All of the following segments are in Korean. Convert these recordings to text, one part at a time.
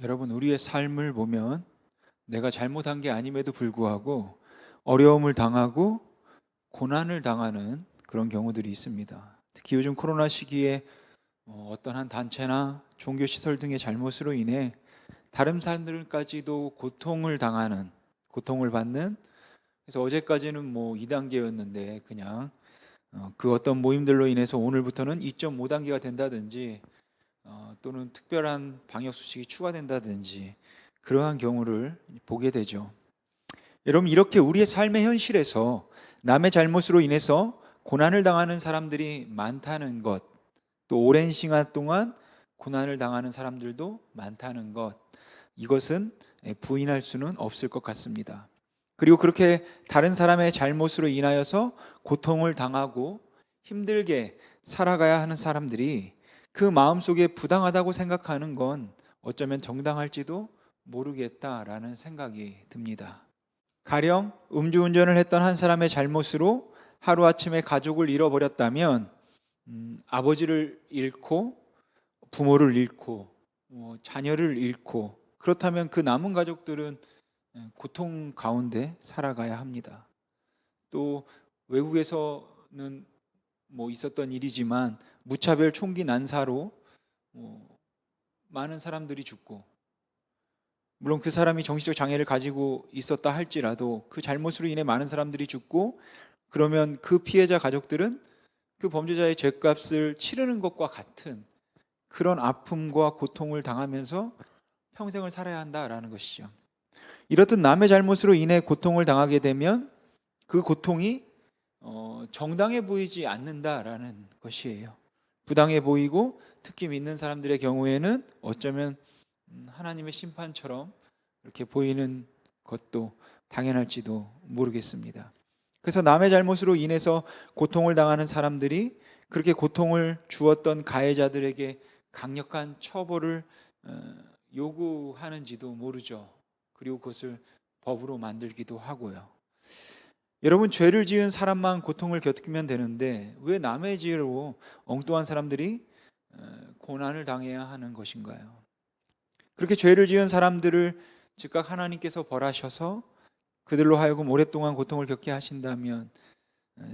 여러분, 우리의 삶을 보면 내가 잘못한 게 아님에도 불구하고 어려움을 당하고 고난을 당하는 그런 경우들이 있습니다. 특히 요즘 코로나 시기에 어떤 한 단체나 종교시설 등의 잘못으로 인해 다른 사람들까지도 고통을 받는. 그래서 어제까지는 뭐 2단계였는데 그냥 그 어떤 모임들로 인해서 오늘부터는 2.5단계가 된다든지 또는 특별한 방역 수칙이 추가된다든지 그러한 경우를 보게 되죠. 여러분, 이렇게 우리의 삶의 현실에서 남의 잘못으로 인해서 고난을 당하는 사람들이 많다는 것, 또 오랜 시간 동안 고난을 당하는 사람들도 많다는 것, 이것은 부인할 수는 없을 것 같습니다. 그리고 그렇게 다른 사람의 잘못으로 인하여서 고통을 당하고 힘들게 살아가야 하는 사람들이 그 마음속에 부당하다고 생각하는 건 어쩌면 정당할지도 모르겠다라는 생각이 듭니다. 가령 음주운전을 했던 한 사람의 잘못으로 하루아침에 가족을 잃어버렸다면 아버지를 잃고 부모를 잃고 자녀를 잃고, 그렇다면 그 남은 가족들은 고통 가운데 살아가야 합니다. 또 외국에서는 뭐 있었던 일이지만 무차별 총기 난사로 많은 사람들이 죽고, 물론 그 사람이 정신적 장애를 가지고 있었다 할지라도 그 잘못으로 인해 많은 사람들이 죽고, 그러면 그 피해자 가족들은 그 범죄자의 죗값을 치르는 것과 같은 그런 아픔과 고통을 당하면서 평생을 살아야 한다라는 것이죠. 이렇듯 남의 잘못으로 인해 고통을 당하게 되면 그 고통이 정당해 보이지 않는다라는 것이에요. 부당해 보이고, 특히 믿는 사람들의 경우에는 어쩌면 하나님의 심판처럼 이렇게 보이는 것도 당연할지도 모르겠습니다. 그래서 남의 잘못으로 인해서 고통을 당하는 사람들이 그렇게 고통을 주었던 가해자들에게 강력한 처벌을 요구하는지도 모르죠. 그리고 그것을 법으로 만들기도 하고요. 여러분, 죄를 지은 사람만 고통을 겪으면 되는데 왜 남의 죄로 엉뚱한 사람들이 고난을 당해야 하는 것인가요? 그렇게 죄를 지은 사람들을 즉각 하나님께서 벌하셔서 그들로 하여금 오랫동안 고통을 겪게 하신다면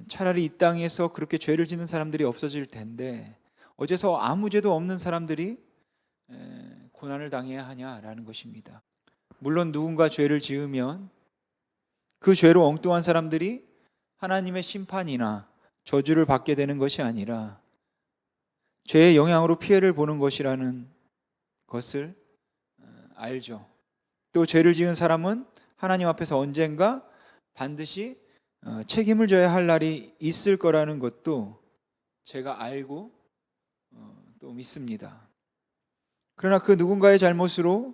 차라리 이 땅에서 그렇게 죄를 짓는 사람들이 없어질 텐데 어째서 아무 죄도 없는 사람들이 고난을 당해야 하냐라는 것입니다. 물론 누군가 죄를 지으면 그 죄로 엉뚱한 사람들이 하나님의 심판이나 저주를 받게 되는 것이 아니라 죄의 영향으로 피해를 보는 것이라는 것을 알죠. 또 죄를 지은 사람은 하나님 앞에서 언젠가 반드시 책임을 져야 할 날이 있을 거라는 것도 제가 알고 또 믿습니다. 그러나 그 누군가의 잘못으로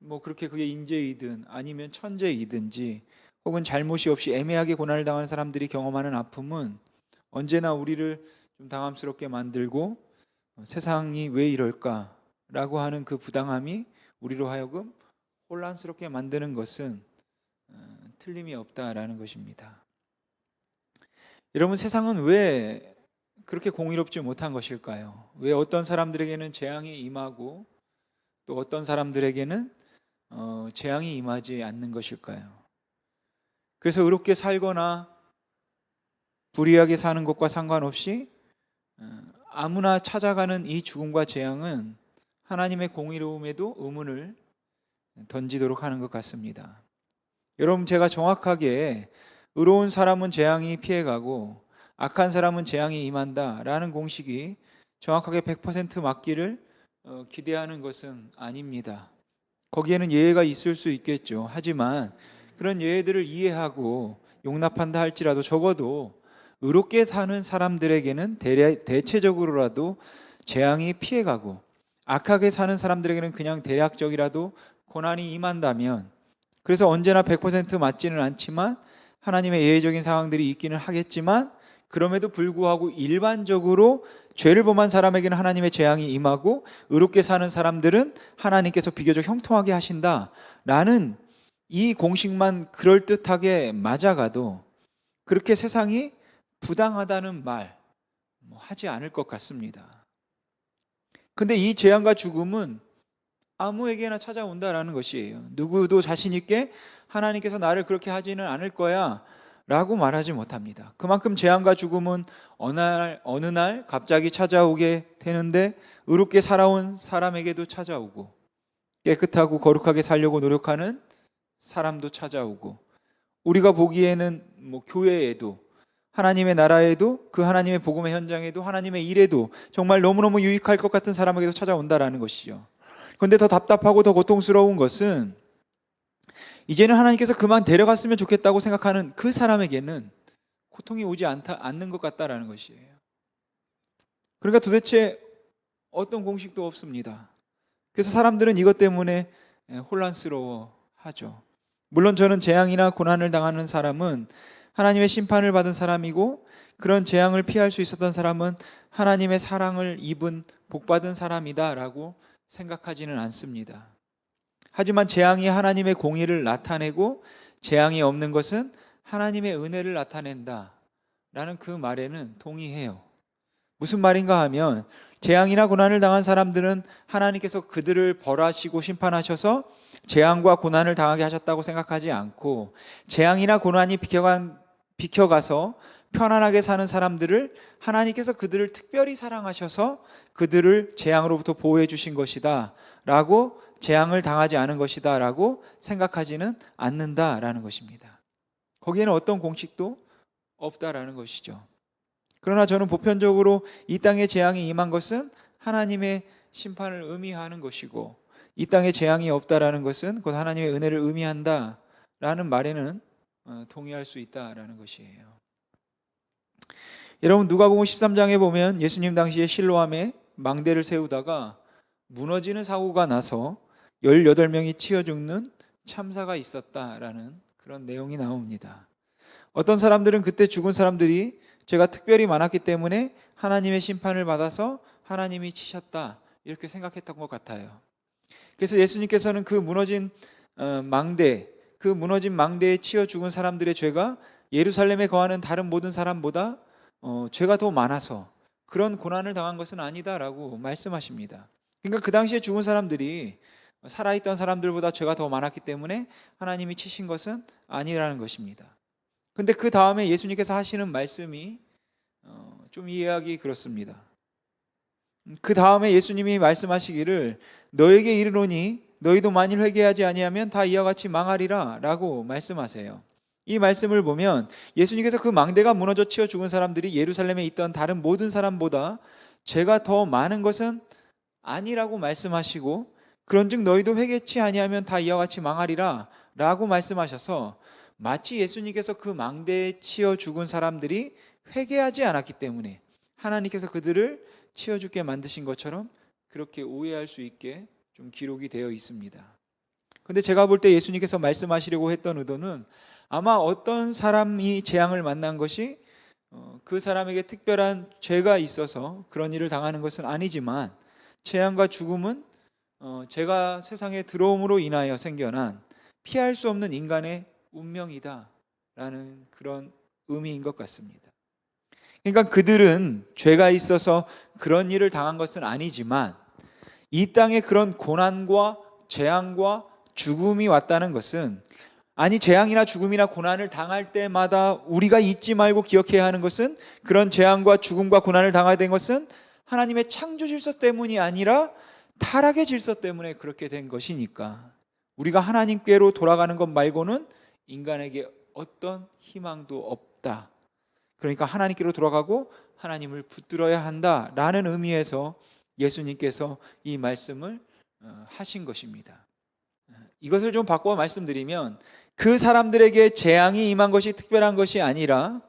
뭐 그렇게 그게 인재이든 아니면 천재이든지 혹은 잘못이 없이 애매하게 고난을 당하는 사람들이 경험하는 아픔은 언제나 우리를 좀 당황스럽게 만들고 세상이 왜 이럴까라고 하는 그 부당함이 우리로 하여금 혼란스럽게 만드는 것은 틀림이 없다라는 것입니다. 여러분, 세상은 왜 그렇게 공의롭지 못한 것일까요? 왜 어떤 사람들에게는 재앙이 임하고 또 어떤 사람들에게는 재앙이 임하지 않는 것일까요? 그래서 의롭게 살거나 불의하게 사는 것과 상관없이 아무나 찾아가는 이 죽음과 재앙은 하나님의 공의로움에도 의문을 던지도록 하는 것 같습니다. 여러분, 제가 정확하게 의로운 사람은 재앙이 피해가고 악한 사람은 재앙이 임한다라는 공식이 정확하게 100% 맞기를 기대하는 것은 아닙니다. 거기에는 예외가 있을 수 있겠죠. 하지만 그런 예외들을 이해하고 용납한다 할지라도 적어도 의롭게 사는 사람들에게는 대체적으로라도 재앙이 피해가고 악하게 사는 사람들에게는 그냥 대략적이라도 고난이 임한다면, 그래서 언제나 100% 맞지는 않지만 하나님의 예외적인 상황들이 있기는 하겠지만 그럼에도 불구하고 일반적으로 죄를 범한 사람에게는 하나님의 재앙이 임하고 의롭게 사는 사람들은 하나님께서 비교적 형통하게 하신다라는 이 공식만 그럴듯하게 맞아가도 그렇게 세상이 부당하다는 말 하지 않을 것 같습니다. 근데 이 재앙과 죽음은 아무에게나 찾아온다라는 것이에요. 누구도 자신 있게 하나님께서 나를 그렇게 하지는 않을 거야 라고 말하지 못합니다. 그만큼 재앙과 죽음은 어느 날 갑자기 찾아오게 되는데, 의롭게 살아온 사람에게도 찾아오고, 깨끗하고 거룩하게 살려고 노력하는 사람도 찾아오고, 우리가 보기에는 교회에도, 하나님의 나라에도, 그 하나님의 복음의 현장에도, 하나님의 일에도 정말 너무너무 유익할 것 같은 사람에게도 찾아온다라는 것이죠. 그런데 더 답답하고 더 고통스러운 것은, 이제는 하나님께서 그만 데려갔으면 좋겠다고 생각하는 그 사람에게는 고통이 오지 않는 것 같다라는 것이에요. 그러니까 도대체 어떤 공식도 없습니다. 그래서 사람들은 이것 때문에 혼란스러워하죠. 물론 저는 재앙이나 고난을 당하는 사람은 하나님의 심판을 받은 사람이고, 그런 재앙을 피할 수 있었던 사람은 하나님의 사랑을 입은 복받은 사람이다라고 생각하지는 않습니다. 하지만 재앙이 하나님의 공의를 나타내고 재앙이 없는 것은 하나님의 은혜를 나타낸다라는 그 말에는 동의해요. 무슨 말인가 하면, 재앙이나 고난을 당한 사람들은 하나님께서 그들을 벌하시고 심판하셔서 재앙과 고난을 당하게 하셨다고 생각하지 않고, 재앙이나 고난이 비켜가서 편안하게 사는 사람들을 하나님께서 그들을 특별히 사랑하셔서 그들을 재앙으로부터 보호해 주신 것이다 라고, 재앙을 당하지 않은 것이다 라고 생각하지는 않는다라는 것입니다. 거기에는 어떤 공식도 없다라는 것이죠. 그러나 저는 보편적으로 이 땅에 재앙이 임한 것은 하나님의 심판을 의미하는 것이고, 이 땅에 재앙이 없다라는 것은 곧 하나님의 은혜를 의미한다라는 말에는 동의할 수 있다라는 것이에요. 여러분, 누가복음 13장에 보면 예수님 당시에 실로암에 망대를 세우다가 무너지는 사고가 나서 18명이 치여 죽는 참사가 있었다라는 그런 내용이 나옵니다. 어떤 사람들은 그때 죽은 사람들이 죄가 특별히 많았기 때문에 하나님의 심판을 받아서 하나님이 치셨다, 이렇게 생각했던 것 같아요. 그래서 예수님께서는 그 무너진 망대에 치여 죽은 사람들의 죄가 예루살렘에 거하는 다른 모든 사람보다 죄가 더 많아서 그런 고난을 당한 것은 아니다라고 말씀하십니다. 그러니까 그 당시에 죽은 사람들이 살아있던 사람들보다 죄가 더 많았기 때문에 하나님이 치신 것은 아니라는 것입니다. 근데 그 다음에 예수님께서 하시는 말씀이 좀 이해하기 그렇습니다. 그 다음에 예수님이 말씀하시기를, 너에게 이르노니 너희도 만일 회개하지 아니하면 다 이와 같이 망하리라 라고 말씀하세요. 이 말씀을 보면 예수님께서 그 망대가 무너져 치여 죽은 사람들이 예루살렘에 있던 다른 모든 사람보다 죄가 더 많은 것은 아니라고 말씀하시고, 그런즉 너희도 회개치 아니하면 다 이와 같이 망하리라 라고 말씀하셔서, 마치 예수님께서 그 망대에 치여 죽은 사람들이 회개하지 않았기 때문에 하나님께서 그들을 치여 죽게 만드신 것처럼 그렇게 오해할 수 있게 좀 기록이 되어 있습니다. 근데 제가 볼 때 예수님께서 말씀하시려고 했던 의도는, 아마 어떤 사람이 재앙을 만난 것이 그 사람에게 특별한 죄가 있어서 그런 일을 당하는 것은 아니지만, 재앙과 죽음은 죄가 세상에 들어옴으로 인하여 생겨난 피할 수 없는 인간의 운명이다라는 그런 의미인 것 같습니다. 그러니까 그들은 죄가 있어서 그런 일을 당한 것은 아니지만, 이 땅에 그런 고난과 재앙과 죽음이 왔다는 것은, 아니 재앙이나 죽음이나 고난을 당할 때마다 우리가 잊지 말고 기억해야 하는 것은, 그런 재앙과 죽음과 고난을 당하게 된 것은 하나님의 창조 질서 때문이 아니라 타락의 질서 때문에 그렇게 된 것이니까, 우리가 하나님께로 돌아가는 것 말고는 인간에게 어떤 희망도 없다. 그러니까 하나님께로 돌아가고 하나님을 붙들어야 한다라는 의미에서 예수님께서 이 말씀을 하신 것입니다. 이것을 좀 바꿔 말씀드리면, 그 사람들에게 재앙이 임한 것이 특별한 것이 아니라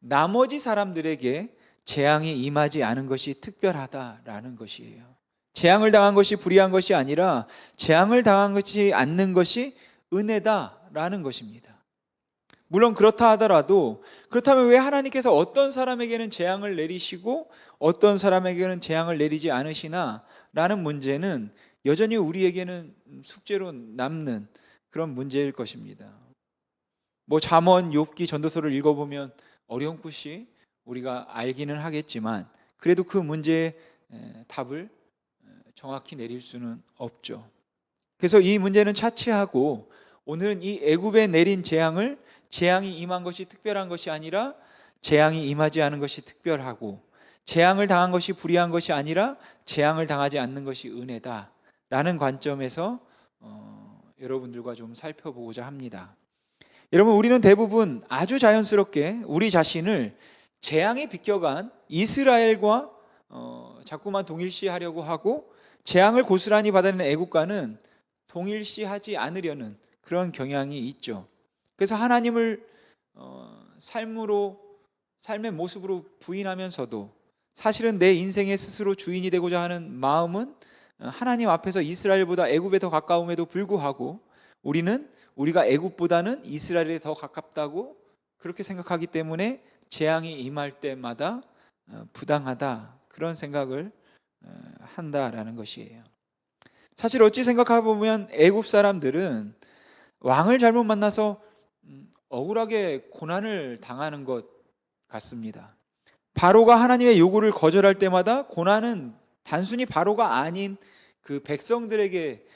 나머지 사람들에게 재앙이 임하지 않은 것이 특별하다라는 것이에요. 재앙을 당한 것이 불의한 것이 아니라 재앙을 당한 것이 않는 것이 은혜다라는 것입니다. 물론 그렇다 하더라도, 그렇다면 왜 하나님께서 어떤 사람에게는 재앙을 내리시고 어떤 사람에게는 재앙을 내리지 않으시나 라는 문제는 여전히 우리에게는 숙제로 남는 그런 문제일 것입니다. 잠언, 욥기, 전도서를 읽어보면 어렴풋이 우리가 알기는 하겠지만, 그래도 그 문제의 답을 정확히 내릴 수는 없죠. 그래서 이 문제는 차치하고 오늘은 이 애굽에 내린 재앙이 임한 것이 특별한 것이 아니라 재앙이 임하지 않은 것이 특별하고, 재앙을 당한 것이 불의한 것이 아니라 재앙을 당하지 않는 것이 은혜다라는 관점에서 여러분들과 좀 살펴보고자 합니다. 여러분, 우리는 대부분 아주 자연스럽게 우리 자신을 재앙에 비껴간 이스라엘과 자꾸만 동일시하려고 하고, 재앙을 고스란히 받아내는 애국과는 동일시하지 않으려는 그런 경향이 있죠. 그래서 하나님을 삶의 모습으로 부인하면서도 사실은 내 인생의 스스로 주인이 되고자 하는 마음은 하나님 앞에서 이스라엘보다 애굽에 더 가까움에도 불구하고 우리는 우리가 애굽보다는 이스라엘에 더 가깝다고 그렇게 생각하기 때문에 재앙이 임할 때마다 부당하다, 그런 생각을 한다라는 것이에요. 사실 어찌 생각해 보면 애굽 사람들은 왕을 잘못 만나서 억울하게 고난을 당하는 것 같습니다. 바로가 하나님의 요구를 거절할 때마다 고난은 단순히 바로가 아닌 그 백성들에게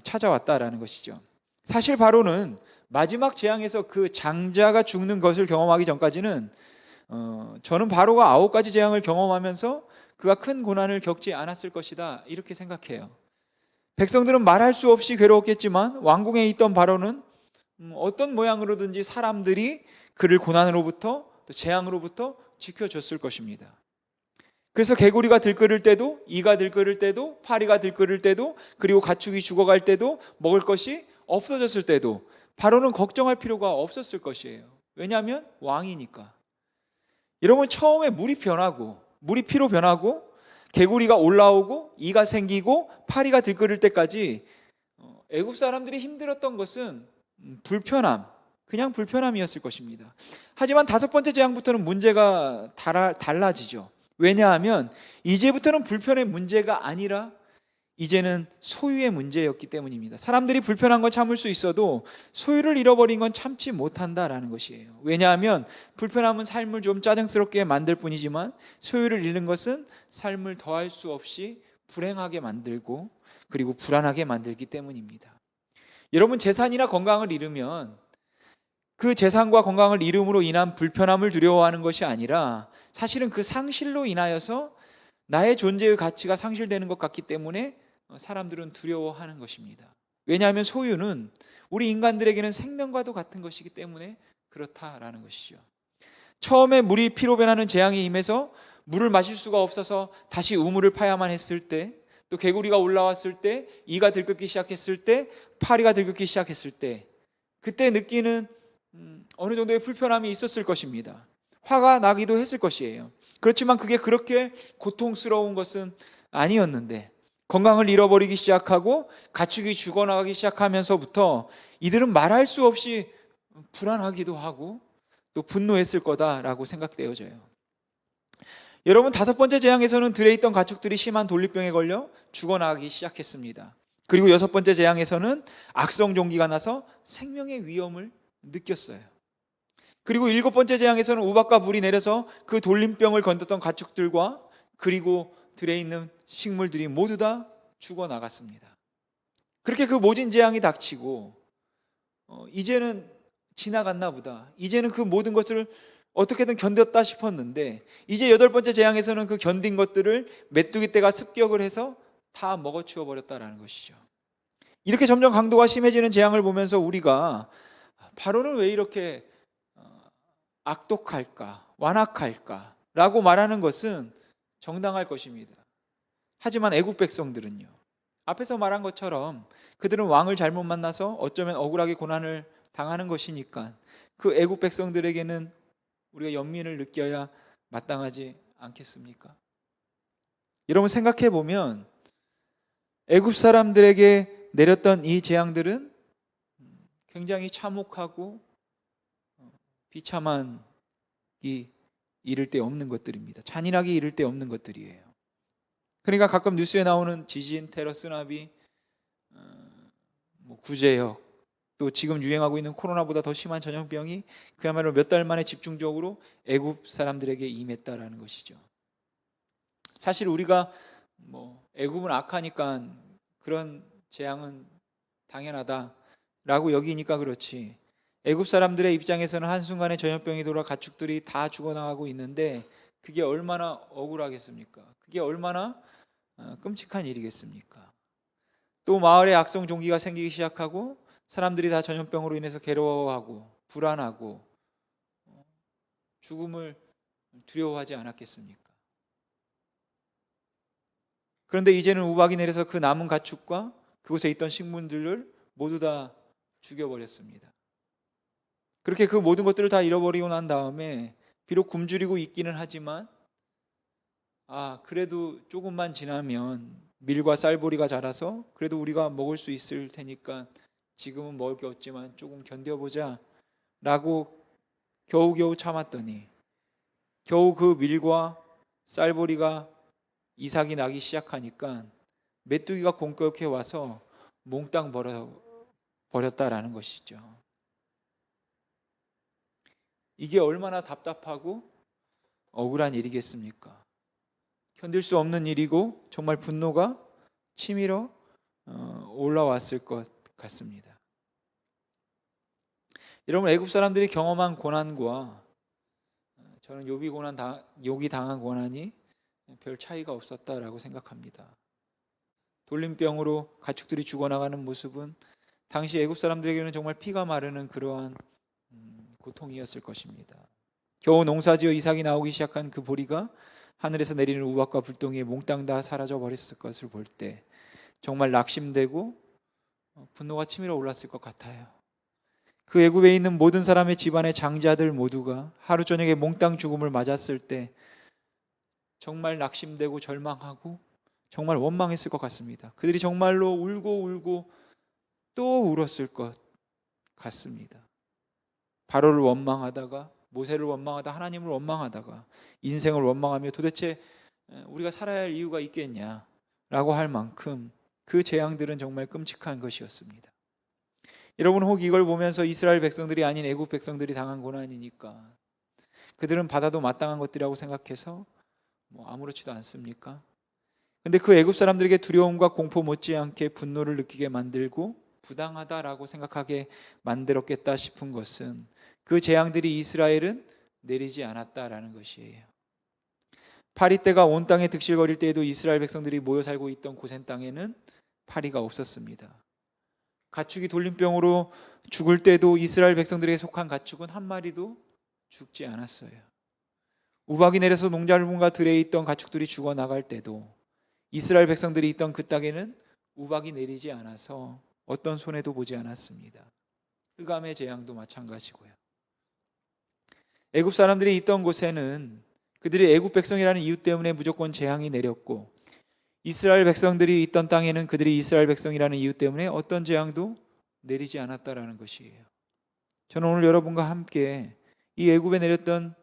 찾아왔다라는 것이죠. 사실 바로는 마지막 재앙에서 그 장자가 죽는 것을 경험하기 전까지는 저는 바로가 9가지 재앙을 경험하면서 그가 큰 고난을 겪지 않았을 것이다, 이렇게 생각해요. 백성들은 말할 수 없이 괴로웠겠지만 왕궁에 있던 바로는 어떤 모양으로든지 사람들이 그를 고난으로부터 또 재앙으로부터 지켜줬을 것입니다. 그래서 개구리가 들끓을 때도, 이가 들끓을 때도, 파리가 들끓을 때도, 그리고 가축이 죽어갈 때도, 먹을 것이 없어졌을 때도 바로는 걱정할 필요가 없었을 것이에요. 왜냐하면 왕이니까. 여러분, 처음에 물이 피로 변하고 개구리가 올라오고 이가 생기고 파리가 들끓을 때까지 애굽 사람들이 힘들었던 것은 그냥 불편함이었을 것입니다. 하지만 5번째 재앙부터는 문제가 달라지죠. 왜냐하면 이제부터는 불편의 문제가 아니라 이제는 소유의 문제였기 때문입니다. 사람들이 불편한 건 참을 수 있어도 소유를 잃어버린 건 참지 못한다라는 것이에요. 왜냐하면 불편함은 삶을 좀 짜증스럽게 만들 뿐이지만 소유를 잃는 것은 삶을 더할 수 없이 불행하게 만들고 그리고 불안하게 만들기 때문입니다. 여러분, 재산이나 건강을 잃으면 그 재산과 건강을 잃음으로 인한 불편함을 두려워하는 것이 아니라 사실은 그 상실로 인하여서 나의 존재의 가치가 상실되는 것 같기 때문에 사람들은 두려워하는 것입니다. 왜냐하면 소유는 우리 인간들에게는 생명과도 같은 것이기 때문에 그렇다라는 것이죠. 처음에 물이 피로 변하는 재앙이 임해서 물을 마실 수가 없어서 다시 우물을 파야만 했을 때, 또 개구리가 올라왔을 때, 이가 들끓기 시작했을 때, 파리가 들끓기 시작했을 때, 그때 느끼는 어느 정도의 불편함이 있었을 것입니다. 화가 나기도 했을 것이에요. 그렇지만 그게 그렇게 고통스러운 것은 아니었는데, 건강을 잃어버리기 시작하고 가축이 죽어나가기 시작하면서부터 이들은 말할 수 없이 불안하기도 하고 또 분노했을 거다라고 생각되어져요. 여러분, 5번째 재앙에서는 들에 있던 가축들이 심한 돌리병에 걸려 죽어나가기 시작했습니다. 그리고 6번째 재앙에서는 악성 종기가 나서 생명의 위험을 느꼈어요. 그리고 7번째 재앙에서는 우박과 불이 내려서 그 돌림병을 건졌던 가축들과 그리고 들에 있는 식물들이 모두 다 죽어나갔습니다. 그렇게 그 모진 재앙이 닥치고 이제는 지나갔나 보다, 이제는 그 모든 것을 어떻게든 견뎠다 싶었는데, 이제 8번째 재앙에서는 그 견딘 것들을 메뚜기 떼가 습격을 해서 다 먹어치워 버렸다라는 것이죠. 이렇게 점점 강도가 심해지는 재앙을 보면서 우리가 바로는 왜 이렇게 악독할까, 완악할까 라고 말하는 것은 정당할 것입니다. 하지만 애국 백성들은요, 앞에서 말한 것처럼 그들은 왕을 잘못 만나서 어쩌면 억울하게 고난을 당하는 것이니까 그 애국 백성들에게는 우리가 연민을 느껴야 마땅하지 않겠습니까? 여러분, 생각해 보면 애굽 사람들에게 내렸던 이 재앙들은 굉장히 참혹하고 비참한 이를 데 없는 것들입니다. 잔인하게 이를 데 없는 것들이에요. 그러니까 가끔 뉴스에 나오는 지진, 테러, 쓰나미, 구제역, 또 지금 유행하고 있는 코로나보다 더 심한 전염병이 그야말로 몇 달 만에 집중적으로 애굽 사람들에게 임했다라는 것이죠. 사실 우리가 애굽은 악하니까 그런 재앙은 당연하다라고 여기니까 그렇지. 애굽 사람들의 입장에서는 한순간에 전염병이 돌아 가축들이 다 죽어나가고 있는데 그게 얼마나 억울하겠습니까? 그게 얼마나 끔찍한 일이겠습니까? 또 마을에 악성 종기가 생기기 시작하고 사람들이 다 전염병으로 인해서 괴로워하고 불안하고 죽음을 두려워하지 않았겠습니까? 그런데 이제는 우박이 내려서 그 남은 가축과 그곳에 있던 식물들을 모두 다 죽여버렸습니다. 그렇게 그 모든 것들을 다 잃어버리고 난 다음에 비록 굶주리고 있기는 하지만 그래도 조금만 지나면 밀과 쌀보리가 자라서 그래도 우리가 먹을 수 있을 테니까 지금은 먹을 게 없지만 조금 견뎌보자 라고 겨우겨우 참았더니 겨우 그 밀과 쌀보리가 이삭이 나기 시작하니까 메뚜기가 공격해 와서 몽땅 버렸다라는 것이죠. 이게 얼마나 답답하고 억울한 일이겠습니까? 견딜 수 없는 일이고 정말 분노가 치밀어 올라왔을 것 같습니다. 여러분, 애굽 사람들이 경험한 고난과 저는 욥이 당한 고난이 별 차이가 없었다라고 생각합니다. 돌림병으로 가축들이 죽어나가는 모습은 당시 애굽 사람들에게는 정말 피가 마르는 그러한 고통이었을 것입니다. 겨우 농사지어 이삭이 나오기 시작한 그 보리가 하늘에서 내리는 우박과 불똥이에 몽땅 다 사라져 버렸을 것을 볼 때 정말 낙심되고 분노가 치밀어 올랐을 것 같아요. 그 애굽에 있는 모든 사람의 집안의 장자들 모두가 하루 저녁에 몽땅 죽음을 맞았을 때 정말 낙심되고 절망하고 정말 원망했을 것 같습니다. 그들이 정말로 울고 또 울었을 것 같습니다. 바로를 원망하다가 모세를 원망하다 하나님을 원망하다가 인생을 원망하며 도대체 우리가 살아야 할 이유가 있겠냐라고 할 만큼 그 재앙들은 정말 끔찍한 것이었습니다. 여러분, 혹 이걸 보면서 이스라엘 백성들이 아닌 애굽 백성들이 당한 고난이니까 그들은 받아도 마땅한 것들이라고 생각해서 아무렇지도 않습니까? 근데 그 애굽 사람들에게 두려움과 공포 못지않게 분노를 느끼게 만들고 부당하다라고 생각하게 만들었겠다 싶은 것은 그 재앙들이 이스라엘은 내리지 않았다라는 것이에요. 파리 때가 온 땅에 득실거릴 때에도 이스라엘 백성들이 모여 살고 있던 고센 땅에는 파리가 없었습니다. 가축이 돌림병으로 죽을 때도 이스라엘 백성들에게 속한 가축은 한 마리도 죽지 않았어요. 우박이 내려서 농작물과 들에 있던 가축들이 죽어나갈 때도 이스라엘 백성들이 있던 그 땅에는 우박이 내리지 않아서 어떤 손해도 보지 않았습니다. 흑암의 재앙도 마찬가지고요. 애굽 사람들이 있던 곳에는 그들이 애굽 백성이라는 이유 때문에 무조건 재앙이 내렸고, 이스라엘 백성들이 있던 땅에는 그들이 이스라엘 백성이라는 이유 때문에 어떤 재앙도 내리지 않았다라는 것이에요. 저는 오늘 여러분과 함께 이 애굽에 내렸던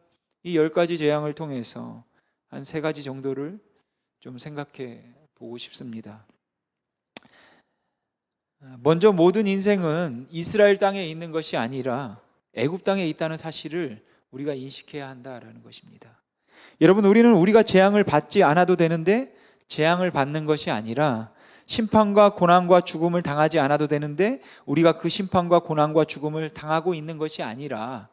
이 10가지 재앙을 통해서 한 3가지 정도를 좀 생각해 보고 싶습니다. 먼저 모든 인생은 이스라엘 땅에 있는 것이 아니라 애굽 땅에 있다는 사실을 우리가 인식해야 한다라는 것입니다. 여러분, 우리는 우리가 재앙을 받지 않아도 되는데 재앙을 받는 것이 아니라 심판과 고난과 죽음을 당하지 않아도 되는데 우리가 그 심판과 고난과 죽음을 당하고 있는 것이 아니라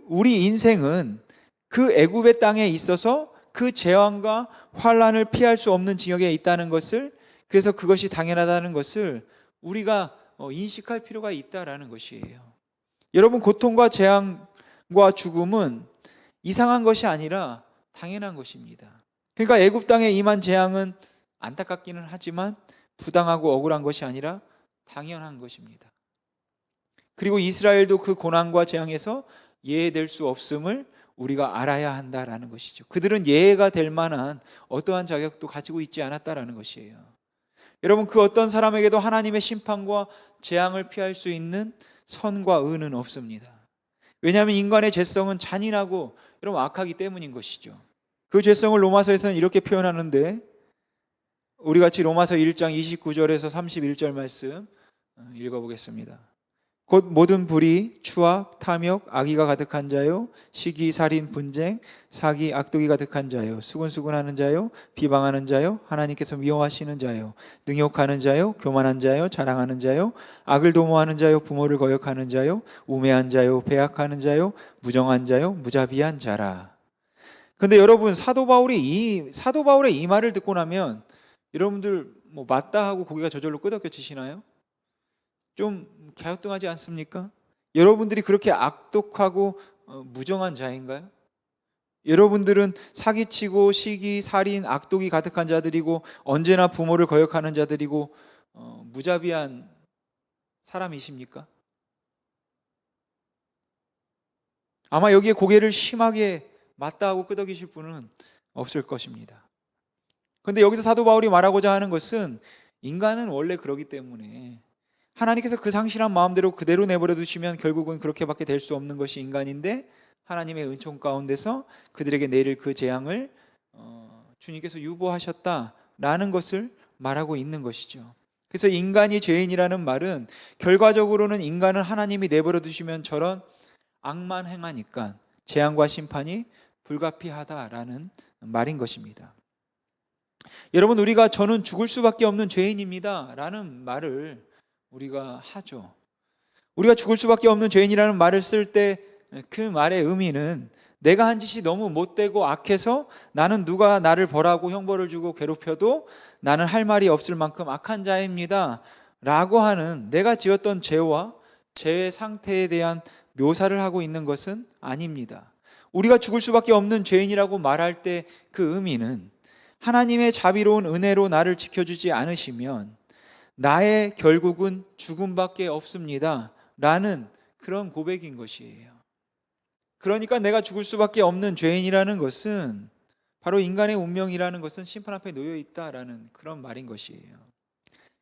우리 인생은 그 애굽의 땅에 있어서 그 재앙과 환란을 피할 수 없는 지역에 있다는 것을, 그래서 그것이 당연하다는 것을 우리가 인식할 필요가 있다라는 것이에요. 여러분, 고통과 재앙과 죽음은 이상한 것이 아니라 당연한 것입니다. 그러니까 애굽 땅에 임한 재앙은 안타깝기는 하지만 부당하고 억울한 것이 아니라 당연한 것입니다. 그리고 이스라엘도 그 고난과 재앙에서 예외될 수 없음을 우리가 알아야 한다라는 것이죠. 그들은 예외가 될 만한 어떠한 자격도 가지고 있지 않았다라는 것이에요. 여러분, 그 어떤 사람에게도 하나님의 심판과 재앙을 피할 수 있는 선과 의는 없습니다. 왜냐하면 인간의 죄성은 잔인하고 여러분 악하기 때문인 것이죠. 그 죄성을 로마서에서는 이렇게 표현하는데, 우리 같이 로마서 1장 29절에서 31절 말씀 읽어보겠습니다. 곧 모든 불의, 추악, 탐욕, 악의가 가득한 자요, 시기, 살인, 분쟁, 사기, 악독이 가득한 자요, 수군수군하는 자요, 비방하는 자요, 하나님께서 미워하시는 자요, 능욕하는 자요, 교만한 자요, 자랑하는 자요, 악을 도모하는 자요, 부모를 거역하는 자요, 우매한 자요, 배약하는 자요, 무정한 자요, 무자비한 자라. 근데 여러분, 사도 바울의 이 말을 듣고 나면 여러분들 뭐 맞다 하고 고개가 저절로 끄덕여지시나요? 좀 갸우뚱하지 않습니까? 여러분들이 그렇게 악독하고 무정한 자인가요? 여러분들은 사기치고 시기, 살인, 악독이 가득한 자들이고 언제나 부모를 거역하는 자들이고 무자비한 사람이십니까? 아마 여기에 고개를 심하게 맞다 하고 끄덕이실 분은 없을 것입니다. 근데 여기서 사도 바울이 말하고자 하는 것은 인간은 원래 그러기 때문에 하나님께서 그 상실한 마음대로 그대로 내버려 두시면 결국은 그렇게밖에 될 수 없는 것이 인간인데, 하나님의 은총 가운데서 그들에게 내릴 그 재앙을 주님께서 유보하셨다라는 것을 말하고 있는 것이죠. 그래서 인간이 죄인이라는 말은 결과적으로는 인간은 하나님이 내버려 두시면 저런 악만 행하니까 재앙과 심판이 불가피하다라는 말인 것입니다. 여러분, 우리가 저는 죽을 수밖에 없는 죄인입니다 라는 말을 우리가 하죠. 우리가 죽을 수밖에 없는 죄인이라는 말을 쓸 때 그 말의 의미는 내가 한 짓이 너무 못되고 악해서 나는 누가 나를 벌하고 형벌을 주고 괴롭혀도 나는 할 말이 없을 만큼 악한 자입니다 라고 하는 내가 지었던 죄와 죄의 상태에 대한 묘사를 하고 있는 것은 아닙니다. 우리가 죽을 수밖에 없는 죄인이라고 말할 때 그 의미는 하나님의 자비로운 은혜로 나를 지켜주지 않으시면 나의 결국은 죽음밖에 없습니다 라는 그런 고백인 것이에요. 그러니까 내가 죽을 수밖에 없는 죄인이라는 것은 바로 인간의 운명이라는 것은 심판 앞에 놓여 있다라는 그런 말인 것이에요.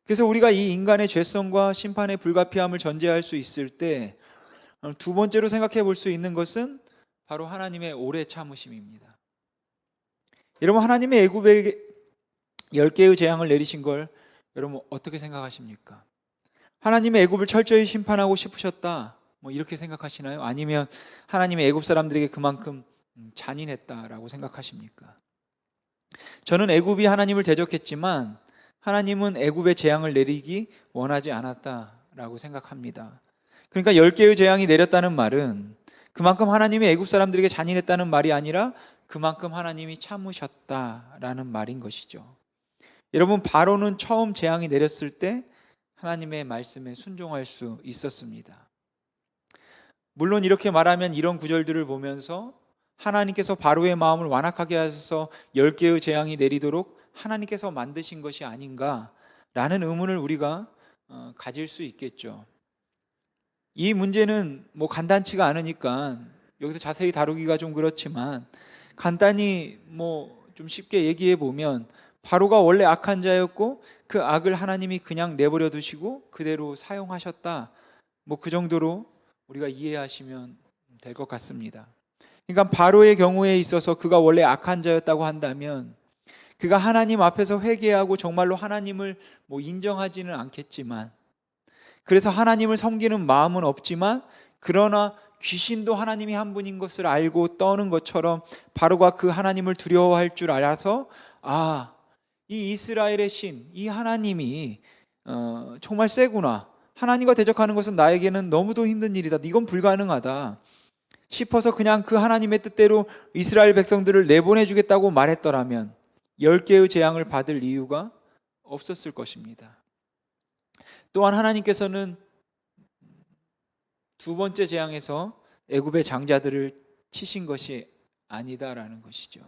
그래서 우리가 이 인간의 죄성과 심판의 불가피함을 전제할 수 있을 때 두 번째로 생각해 볼 수 있는 것은 바로 하나님의 오래 참으심입니다. 여러분, 하나님의 애굽에 10개의 재앙을 내리신 걸 여러분 어떻게 생각하십니까? 하나님의 애굽을 철저히 심판하고 싶으셨다, 뭐 이렇게 생각하시나요? 아니면 하나님의 애굽 사람들에게 그만큼 잔인했다라고 생각하십니까? 저는 애굽이 하나님을 대적했지만 하나님은 애굽의 재앙을 내리기 원하지 않았다라고 생각합니다. 그러니까 10개의 재앙이 내렸다는 말은 그만큼 하나님이 애굽 사람들에게 잔인했다는 말이 아니라 그만큼 하나님이 참으셨다라는 말인 것이죠. 여러분, 바로는 처음 재앙이 내렸을 때 하나님의 말씀에 순종할 수 있었습니다. 물론 이렇게 말하면 이런 구절들을 보면서 하나님께서 바로의 마음을 완악하게 하셔서 10개의 재앙이 내리도록 하나님께서 만드신 것이 아닌가라는 의문을 우리가 가질 수 있겠죠. 이 문제는 뭐 간단치가 않으니까 여기서 자세히 다루기가 좀 그렇지만 간단히 뭐 좀 쉽게 얘기해 보면 바로가 원래 악한 자였고 그 악을 하나님이 그냥 내버려 두시고 그대로 사용하셨다, 뭐 그 정도로 우리가 이해하시면 될 것 같습니다. 그러니까 바로의 경우에 있어서 그가 원래 악한 자였다고 한다면 그가 하나님 앞에서 회개하고 정말로 하나님을 뭐 인정하지는 않겠지만, 그래서 하나님을 섬기는 마음은 없지만 그러나 귀신도 하나님이 한 분인 것을 알고 떠는 것처럼 바로가 그 하나님을 두려워할 줄 알아서 이 이스라엘의 신, 이 하나님이 정말 세구나, 하나님과 대적하는 것은 나에게는 너무도 힘든 일이다, 이건 불가능하다 싶어서 그냥 그 하나님의 뜻대로 이스라엘 백성들을 내보내주겠다고 말했더라면 10개의 재앙을 받을 이유가 없었을 것입니다. 또한 하나님께서는 두 번째 재앙에서 애굽의 장자들을 치신 것이 아니다라는 것이죠.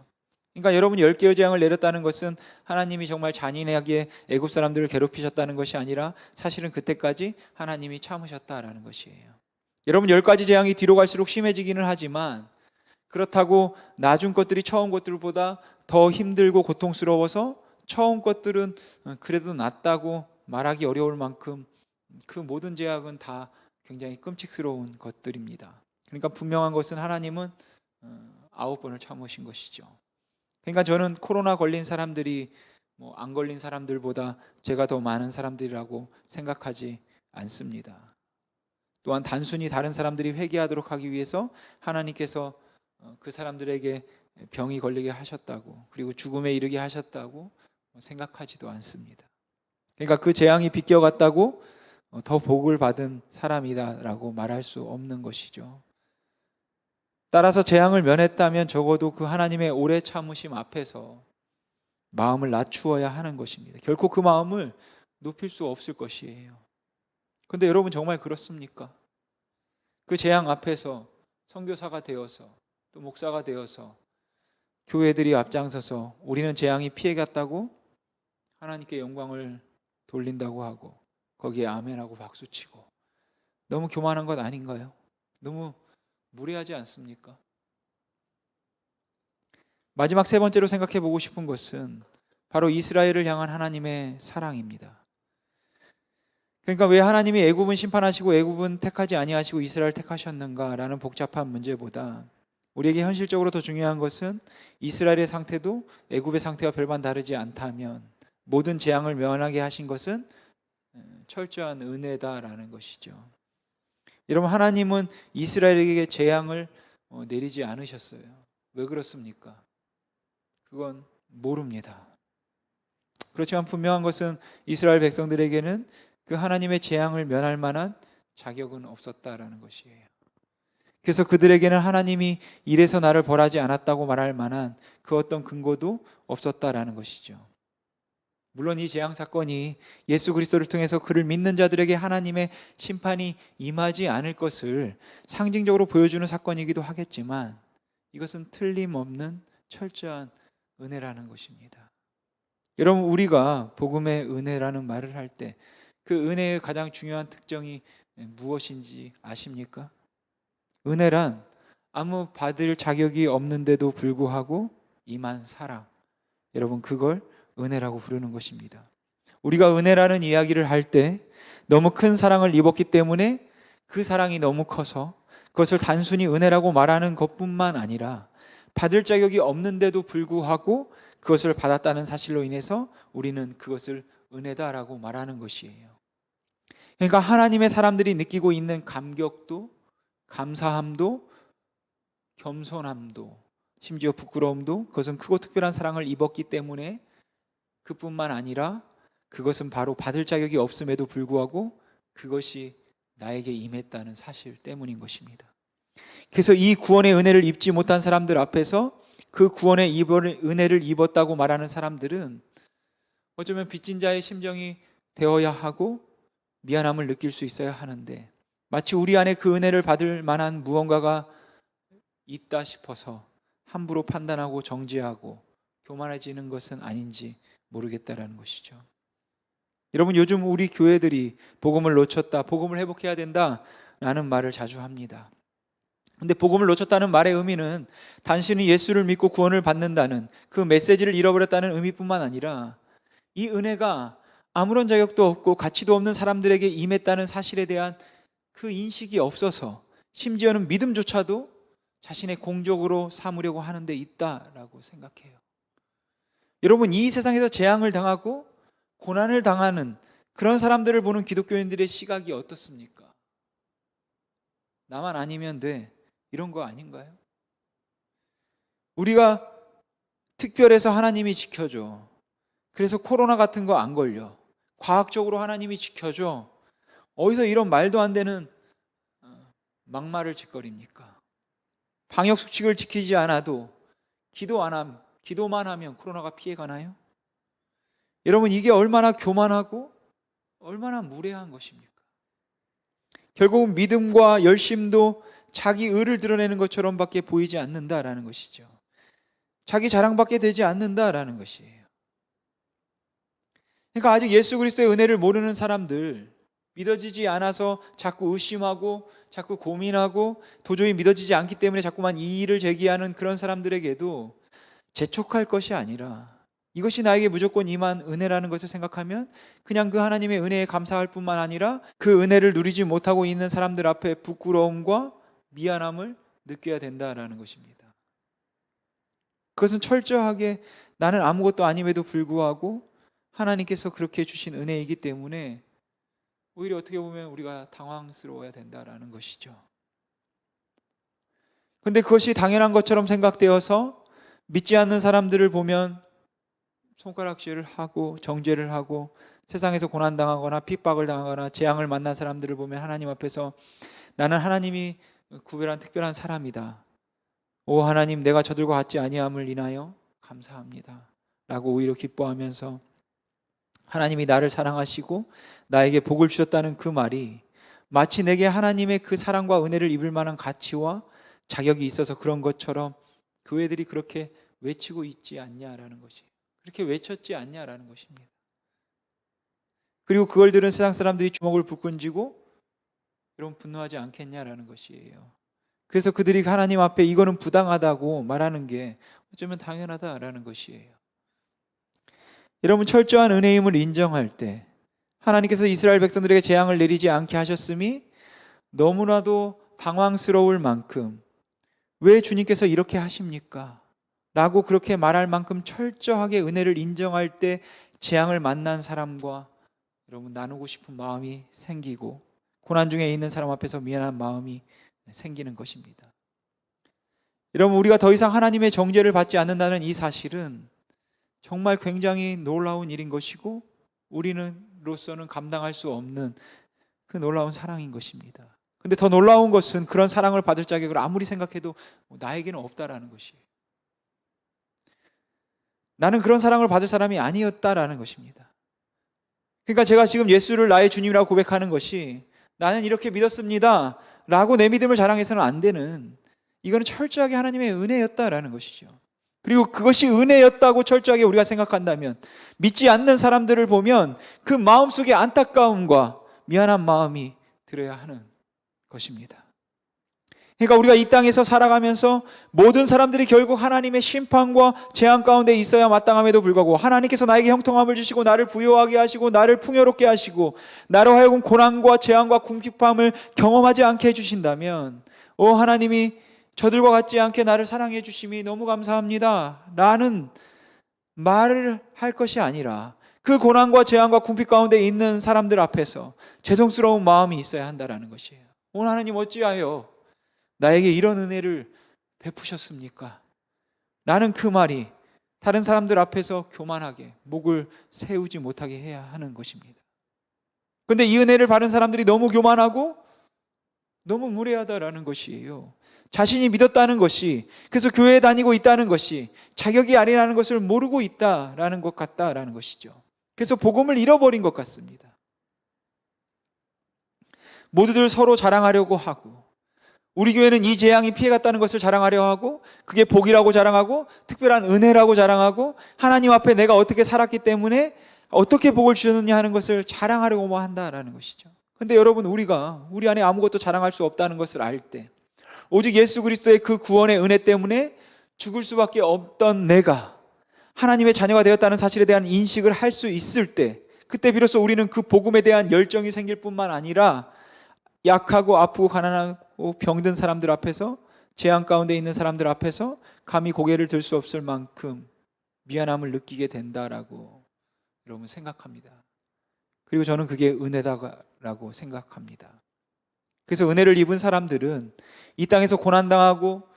그러니까 여러분, 10개의 재앙을 내렸다는 것은 하나님이 정말 잔인하게 애굽 사람들을 괴롭히셨다는 것이 아니라 사실은 그때까지 하나님이 참으셨다라는 것이에요. 여러분, 10가지 재앙이 뒤로 갈수록 심해지기는 하지만 그렇다고 나중 것들이 처음 것들보다 더 힘들고 고통스러워서 처음 것들은 그래도 낫다고 말하기 어려울 만큼 그 모든 재앙은 다 굉장히 끔찍스러운 것들입니다. 그러니까 분명한 것은 하나님은 9번을 참으신 것이죠. 그러니까 저는 코로나 걸린 사람들이 뭐 안 걸린 사람들보다 죄가 더 많은 사람들이라고 생각하지 않습니다. 또한 단순히 다른 사람들이 회개하도록 하기 위해서 하나님께서 그 사람들에게 병이 걸리게 하셨다고, 그리고 죽음에 이르게 하셨다고 생각하지도 않습니다. 그러니까 그 재앙이 비껴갔다고 더 복을 받은 사람이다라고 말할 수 없는 것이죠. 따라서 재앙을 면했다면 적어도 그 하나님의 오래 참으심 앞에서 마음을 낮추어야 하는 것입니다. 결코 그 마음을 높일 수 없을 것이에요. 그런데 여러분 정말 그렇습니까? 그 재앙 앞에서 선교사가 되어서 또 목사가 되어서 교회들이 앞장서서 우리는 재앙이 피해갔다고 하나님께 영광을 돌린다고 하고 거기에 아멘하고 박수치고, 너무 교만한 것 아닌가요? 너무 무례하지 않습니까? 마지막 세 번째로 생각해 보고 싶은 것은 바로 이스라엘을 향한 하나님의 사랑입니다. 그러니까 왜 하나님이 애굽은 심판하시고 애굽은 택하지 아니하시고 이스라엘 택하셨는가라는 복잡한 문제보다 우리에게 현실적으로 더 중요한 것은 이스라엘의 상태도 애굽의 상태와 별반 다르지 않다면 모든 재앙을 면하게 하신 것은 철저한 은혜다라는 것이죠. 여러분, 하나님은 이스라엘에게 재앙을 내리지 않으셨어요. 왜 그렇습니까? 그건 모릅니다. 그렇지만 분명한 것은 이스라엘 백성들에게는 그 하나님의 재앙을 면할 만한 자격은 없었다라는 것이에요. 그래서 그들에게는 하나님이 이래서 나를 벌하지 않았다고 말할 만한 그 어떤 근거도 없었다라는 것이죠. 물론 이 재앙 사건이 예수 그리스도를 통해서 그를 믿는 자들에게 하나님의 심판이 임하지 않을 것을 상징적으로 보여주는 사건이기도 하겠지만 이것은 틀림없는 철저한 은혜라는 것입니다. 여러분, 우리가 복음의 은혜라는 말을 할 때 그 은혜의 가장 중요한 특징이 무엇인지 아십니까? 은혜란 아무 받을 자격이 없는데도 불구하고 임한 사랑, 여러분 그걸 은혜라고 부르는 것입니다. 우리가 은혜라는 이야기를 할 때 너무 큰 사랑을 입었기 때문에 그 사랑이 너무 커서 그것을 단순히 은혜라고 말하는 것뿐만 아니라 받을 자격이 없는데도 불구하고 그것을 받았다는 사실로 인해서 우리는 그것을 은혜다라고 말하는 것이에요. 그러니까 하나님의 사람들이 느끼고 있는 감격도, 감사함도, 겸손함도, 심지어 부끄러움도 그것은 크고 특별한 사랑을 입었기 때문에 그뿐만 아니라 그것은 바로 받을 자격이 없음에도 불구하고 그것이 나에게 임했다는 사실 때문인 것입니다. 그래서 이 구원의 은혜를 입지 못한 사람들 앞에서 그 구원의 은혜를 입었다고 말하는 사람들은 어쩌면 빚진 자의 심정이 되어야 하고 미안함을 느낄 수 있어야 하는데 마치 우리 안에 그 은혜를 받을 만한 무언가가 있다 싶어서 함부로 판단하고 정죄하고 교만해지는 것은 아닌지 모르겠다라는 것이죠. 여러분, 요즘 우리 교회들이 복음을 놓쳤다, 복음을 회복해야 된다라는 말을 자주 합니다. 근데 복음을 놓쳤다는 말의 의미는 단순히 예수를 믿고 구원을 받는다는 그 메시지를 잃어버렸다는 의미뿐만 아니라 이 은혜가 아무런 자격도 없고 가치도 없는 사람들에게 임했다는 사실에 대한 그 인식이 없어서 심지어는 믿음조차도 자신의 공적으로 삼으려고 하는 데 있다라고 생각해요. 여러분, 이 세상에서 재앙을 당하고 고난을 당하는 그런 사람들을 보는 기독교인들의 시각이 어떻습니까? 나만 아니면 돼, 이런 거 아닌가요? 우리가 특별해서 하나님이 지켜줘. 그래서 코로나 같은 거 안 걸려. 과학적으로 하나님이 지켜줘. 어디서 이런 말도 안 되는 막말을 짓거립니까? 방역 수칙을 지키지 않아도 기도만 하면 코로나가 피해가나요? 여러분, 이게 얼마나 교만하고 얼마나 무례한 것입니까? 결국은 믿음과 열심도 자기 의를 드러내는 것처럼 밖에 보이지 않는다라는 것이죠. 자기 자랑밖에 되지 않는다라는 것이에요. 그러니까 아직 예수 그리스도의 은혜를 모르는 사람들, 믿어지지 않아서 자꾸 의심하고 자꾸 고민하고 도저히 믿어지지 않기 때문에 자꾸만 이의를 제기하는 그런 사람들에게도 재촉할 것이 아니라 이것이 나에게 무조건 임한 은혜라는 것을 생각하면 그냥 그 하나님의 은혜에 감사할 뿐만 아니라 그 은혜를 누리지 못하고 있는 사람들 앞에 부끄러움과 미안함을 느껴야 된다라는 것입니다. 그것은 철저하게 나는 아무것도 아님에도 불구하고 하나님께서 그렇게 주신 은혜이기 때문에 오히려 어떻게 보면 우리가 당황스러워야 된다라는 것이죠. 근데 그것이 당연한 것처럼 생각되어서 믿지 않는 사람들을 보면 손가락질을 하고 정죄를 하고 세상에서 고난당하거나 핍박을 당하거나 재앙을 만난 사람들을 보면 하나님 앞에서 나는 하나님이 구별한 특별한 사람이다. 오 하나님, 내가 저들과 같지 아니함을 인하여 감사합니다. 라고 오히려 기뻐하면서 하나님이 나를 사랑하시고 나에게 복을 주셨다는 그 말이 마치 내게 하나님의 그 사랑과 은혜를 입을 만한 가치와 자격이 있어서 그런 것처럼 교회들이 그렇게 외치고 있지 않냐라는 것이, 그렇게 외쳤지 않냐라는 것입니다. 그리고 그걸 들은 세상 사람들이 주먹을 불끈쥐고 여러분 분노하지 않겠냐라는 것이에요. 그래서 그들이 하나님 앞에 이거는 부당하다고 말하는 게 어쩌면 당연하다라는 것이에요. 여러분, 철저한 은혜임을 인정할 때 하나님께서 이스라엘 백성들에게 재앙을 내리지 않게 하셨음이 너무나도 당황스러울 만큼 왜 주님께서 이렇게 하십니까? 라고 그렇게 말할 만큼 철저하게 은혜를 인정할 때 재앙을 만난 사람과 여러분 나누고 싶은 마음이 생기고 고난 중에 있는 사람 앞에서 미안한 마음이 생기는 것입니다. 여러분, 우리가 더 이상 하나님의 정죄를 받지 않는다는 이 사실은 정말 굉장히 놀라운 일인 것이고 우리는로서는 감당할 수 없는 그 놀라운 사랑인 것입니다. 근데 더 놀라운 것은 그런 사랑을 받을 자격을 아무리 생각해도 나에게는 없다라는 것이에요. 나는 그런 사랑을 받을 사람이 아니었다라는 것입니다. 그러니까 제가 지금 예수를 나의 주님이라고 고백하는 것이 나는 이렇게 믿었습니다 라고 내 믿음을 자랑해서는 안 되는, 이거는 철저하게 하나님의 은혜였다라는 것이죠. 그리고 그것이 은혜였다고 철저하게 우리가 생각한다면 믿지 않는 사람들을 보면 그 마음속에 안타까움과 미안한 마음이 들어야 하는 것입니다. 그러니까 우리가 이 땅에서 살아가면서 모든 사람들이 결국 하나님의 심판과 재앙 가운데 있어야 마땅함에도 불구하고 하나님께서 나에게 형통함을 주시고 나를 부유하게 하시고 나를 풍요롭게 하시고 나로 하여금 고난과 재앙과 궁핍함을 경험하지 않게 해주신다면 하나님이 저들과 같지 않게 나를 사랑해 주심이 너무 감사합니다 라는 말을 할 것이 아니라 그 고난과 재앙과 궁핍 가운데 있는 사람들 앞에서 죄송스러운 마음이 있어야 한다는 것이에요. 오늘 하나님 어찌하여 나에게 이런 은혜를 베푸셨습니까? 라는 그 말이 다른 사람들 앞에서 교만하게 목을 세우지 못하게 해야 하는 것입니다. 그런데 이 은혜를 받은 사람들이 너무 교만하고 너무 무례하다라는 것이에요. 자신이 믿었다는 것이, 그래서 교회에 다니고 있다는 것이 자격이 아니라는 것을 모르고 있다라는 것 같다라는 것이죠. 그래서 복음을 잃어버린 것 같습니다. 모두들 서로 자랑하려고 하고 우리 교회는 이 재앙이 피해갔다는 것을 자랑하려 하고 그게 복이라고 자랑하고 특별한 은혜라고 자랑하고 하나님 앞에 내가 어떻게 살았기 때문에 어떻게 복을 주셨느냐 하는 것을 자랑하려고 한다라는 것이죠. 근데 여러분, 우리가 우리 안에 아무것도 자랑할 수 없다는 것을 알 때 오직 예수 그리스도의 그 구원의 은혜 때문에 죽을 수밖에 없던 내가 하나님의 자녀가 되었다는 사실에 대한 인식을 할 수 있을 때 그때 비로소 우리는 그 복음에 대한 열정이 생길 뿐만 아니라 약하고 아프고 가난하고 병든 사람들 앞에서 재앙 가운데 있는 사람들 앞에서 감히 고개를 들 수 없을 만큼 미안함을 느끼게 된다라고 여러분 생각합니다. 그리고 저는 그게 은혜다라고 생각합니다. 그래서 은혜를 입은 사람들은 이 땅에서 고난당하고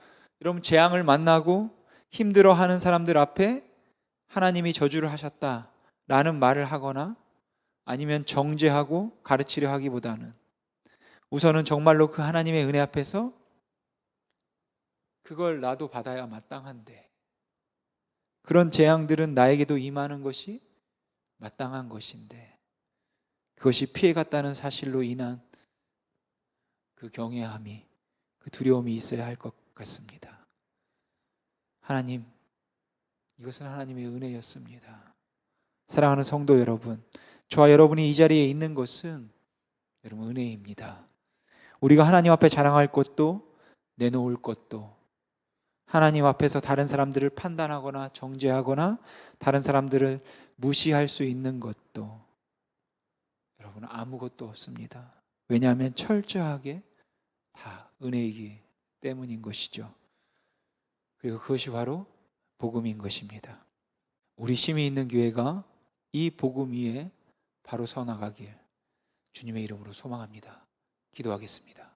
여러분 재앙을 만나고 힘들어하는 사람들 앞에 하나님이 저주를 하셨다라는 말을 하거나 아니면 정죄하고 가르치려 하기보다는 우선은 정말로 그 하나님의 은혜 앞에서 그걸 나도 받아야 마땅한데 그런 재앙들은 나에게도 임하는 것이 마땅한 것인데 그것이 피해갔다는 사실로 인한 그 경외함이, 그 두려움이 있어야 할 것 같습니다. 하나님, 이것은 하나님의 은혜였습니다. 사랑하는 성도 여러분, 저와 여러분이 이 자리에 있는 것은 여러분 은혜입니다. 우리가 하나님 앞에 자랑할 것도 내놓을 것도 하나님 앞에서 다른 사람들을 판단하거나 정죄하거나 다른 사람들을 무시할 수 있는 것도 여러분 아무것도 없습니다. 왜냐하면 철저하게 다 은혜이기 때문인 것이죠. 그리고 그것이 바로 복음인 것입니다. 우리 심이 있는 교회가 이 복음 위에 바로 서 나가길 주님의 이름으로 소망합니다. 기도하겠습니다.